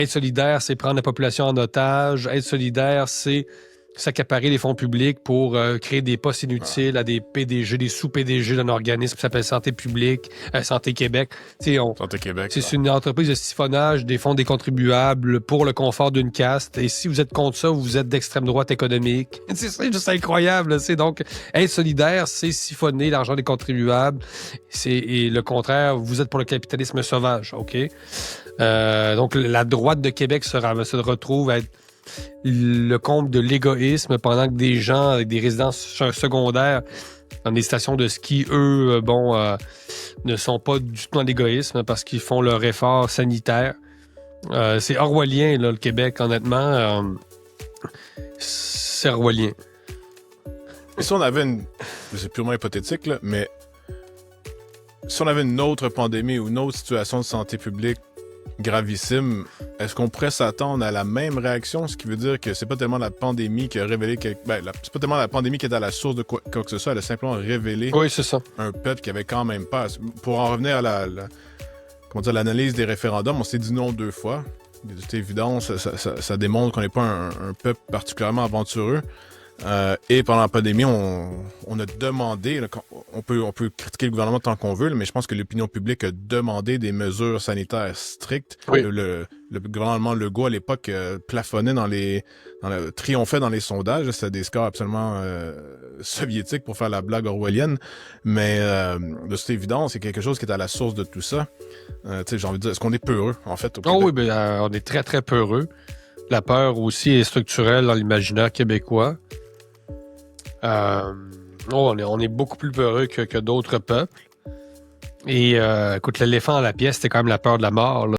Être solidaire, c'est prendre la population en otage. Être solidaire, c'est s'accaparer les fonds publics pour créer des postes inutiles à des PDG, des sous-PDG d'un organisme qui s'appelle Santé publique, Santé Québec. Santé Québec. C'est une entreprise de siphonnage des fonds des contribuables pour le confort d'une caste. Et si vous êtes contre ça, vous êtes d'extrême droite économique. C'est juste incroyable. Donc, être solidaire, c'est siphonner l'argent des contribuables. Et le contraire, vous êtes pour le capitalisme sauvage. OK? Donc, la droite de Québec se retrouve à être le comble de l'égoïsme pendant que des gens avec des résidences secondaires dans des stations de ski, eux, ne sont pas du tout dans l'égoïsme parce qu'ils font leur effort sanitaire. C'est orwellien, là, le Québec, honnêtement. C'est orwellien. Et si on avait c'est purement hypothétique, là, mais si on avait une autre pandémie ou une autre situation de santé publique gravissime, est-ce qu'on pourrait s'attendre à la même réaction? Ce qui veut dire que c'est pas tellement la pandémie qui a révélé c'est pas tellement la pandémie qui est à la source de quoi que ce soit, elle a simplement révélé c'est ça. Un peuple qui avait quand même pas. Pour en revenir à l'analyse des référendums, on s'est dit non 2 fois. De toute évidence, ça démontre qu'on n'est pas un peuple particulièrement aventureux. Et pendant la pandémie, on a demandé, là, on peut critiquer le gouvernement tant qu'on veut, là, mais je pense que l'opinion publique a demandé des mesures sanitaires strictes. Oui. Le gouvernement Legault, à l'époque, plafonnait triomphait dans les sondages. C'était des scores absolument soviétiques pour faire la blague orwellienne. Mais de toute évidence, c'est quelque chose qui est à la source de tout ça. J'ai envie de dire, est-ce qu'on est peureux, en fait, au Québec? Oui, on est très, très peureux. La peur aussi est structurelle dans l'imaginaire québécois. On est beaucoup plus peureux que d'autres peuples. Et écoute, l'éléphant à la pièce, c'était quand même la peur de la mort, là.